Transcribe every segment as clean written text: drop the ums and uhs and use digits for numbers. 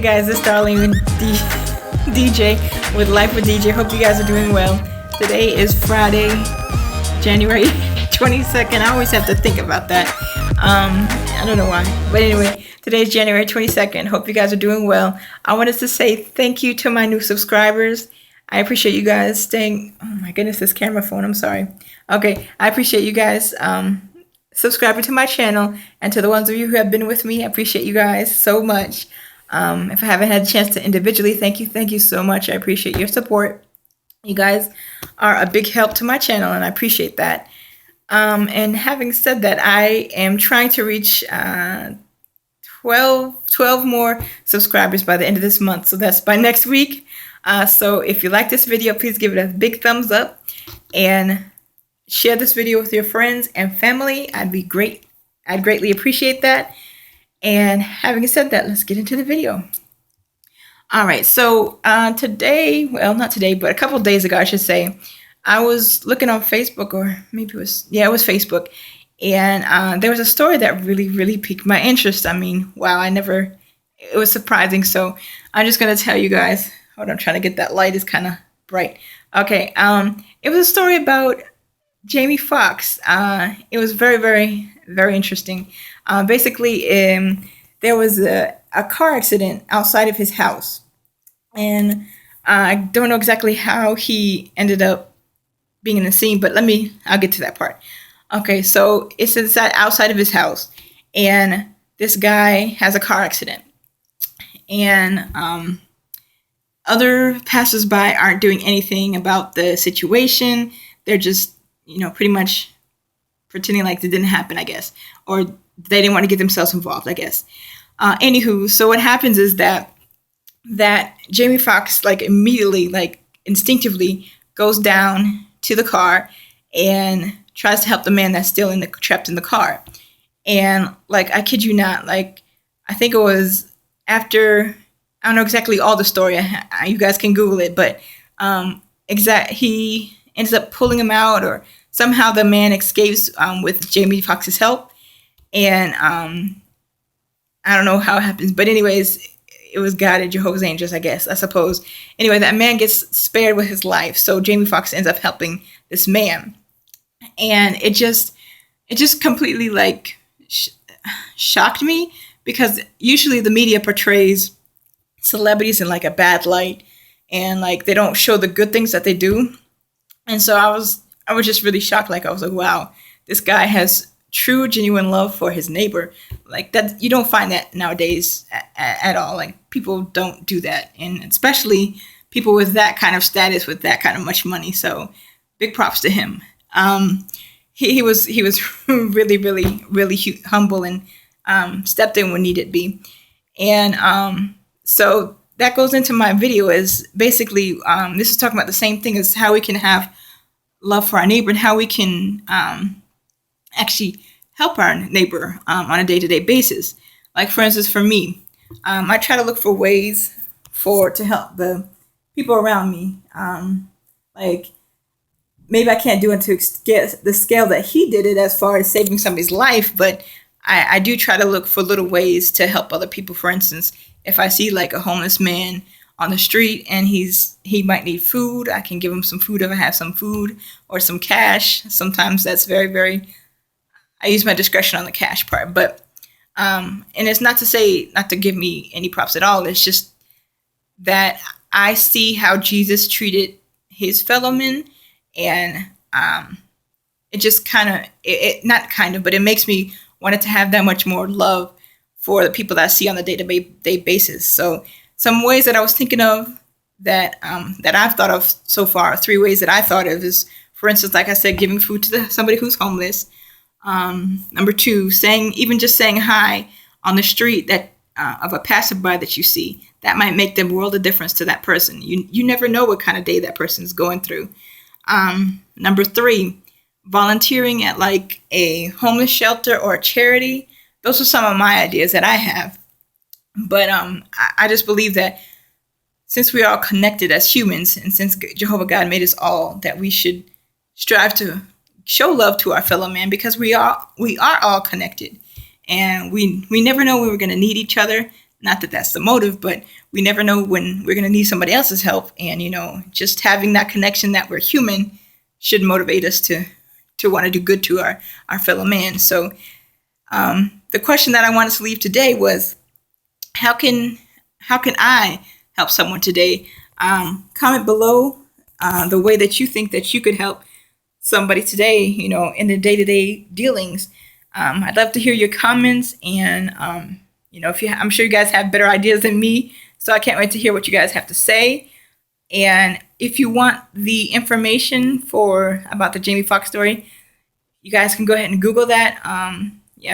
guys, it's Darlene DJ with Life with DJ. Hope you guys are doing well. Today is Friday, January 22nd. I always have to think about that. I don't know why. But anyway, today is January 22nd. Hope you guys are doing well. I wanted to say thank you to my new subscribers. I appreciate you guys staying. Oh my goodness, this camera phone. I'm sorry. Okay, I appreciate you guys subscribing to my channel, and to the ones of you who have been with me, I appreciate you guys so much. If I haven't had a chance to individually thank you so much. I appreciate your support. You guys are a big help to my channel, and I appreciate that. And having said that, I am trying to reach 12 more subscribers by the end of this month. So that's by next week. So if you like this video, please give it a big thumbs up and share this video with your friends and family. I'd greatly appreciate that. And having said that, let's get into the video. All right, so today, well, not today, but a couple of days ago, I should say, I was looking on Facebook, or maybe it was Facebook, and there was a story that really piqued my interest. I mean, wow, it was surprising. So I'm just going to tell you guys. Hold on, I'm trying to get that light. It's kind of bright. Okay, it was a story about Jamie Foxx. It was very interesting. Basically, there was a car accident outside of his house, and I don't know exactly how he ended up being in the scene, but I'll get to that part. Okay, so it's outside of his house, and this guy has a car accident, and other passersby aren't doing anything about the situation. They're just pretty much pretending like it didn't happen, I guess. Or they didn't want to get themselves involved, I guess. Anywho, so what happens is that Jamie Foxx, immediately, instinctively goes down to the car and tries to help the man that's still trapped in the car. And, I kid you not, I think it was after, I don't know exactly all the story. You guys can Google it, but he ends up pulling him out, or somehow the man escapes with Jamie Foxx's help. And I don't know how it happens, but anyways, it was God and Jehovah's angels, I suppose. Anyway, that man gets spared with his life. So Jamie Foxx ends up helping this man. And it just completely shocked me, because usually the media portrays celebrities in a bad light, and they don't show the good things that they do. And so I was just really shocked. I was like, wow, this guy has true, genuine love for his neighbor. That, you don't find that nowadays at all. People don't do that, and especially people with that kind of status, with that kind of much money. So big props to him. He was really humble, and stepped in when needed be. And so that goes into my video, is basically this is talking about the same thing as how we can have love for our neighbor, and how we can actually help our neighbor on a day-to-day basis. For instance, for me, I try to look for ways to help the people around me. Maybe I can't do it to the scale that he did it, as far as saving somebody's life, but I do try to look for little ways to help other people. For instance, if I see a homeless man on the street and he might need food, I can give him some food if I have some food, or some cash. Sometimes that's very, I use my discretion on the cash part. But and it's not to say not to give me any props at all. It's just that I see how Jesus treated his fellow men, and it just but it makes me want to have that much more love for the people that I see on the day-to-day basis. So some ways that I was thinking of that I've thought of so far, 3 ways that I thought of is, for instance, like I said, giving food to somebody who's homeless. Number 2, just saying hi on the street of a passerby that you see. That might make the world of difference to that person. You never know what kind of day that person's going through. Number 3, volunteering at a homeless shelter or a charity. Those are some of my ideas that I have. But I just believe that since we are all connected as humans, and since Jehovah God made us all, that we should strive to show love to our fellow man, because we are all connected, and we never know when we're going to need each other. Not that that's the motive, but we never know when we're going to need somebody else's help. And, just having that connection that we're human should motivate us to want to do good to our fellow man. So the question that I wanted to leave today was, how can I help someone today? Comment below the way that you think that you could help somebody today, in the day-to-day dealings. I'd love to hear your comments, and I'm sure you guys have better ideas than me, so I can't wait to hear what you guys have to say. And if you want the information about the Jamie Foxx story, you guys can go ahead and Google that.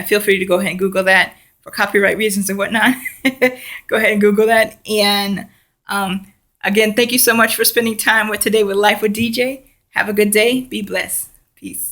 Feel free to go ahead and Google that for copyright reasons and whatnot. Go ahead and Google that. And again, thank you so much for spending time today with Life with DJ. Have a good day. Be blessed. Peace.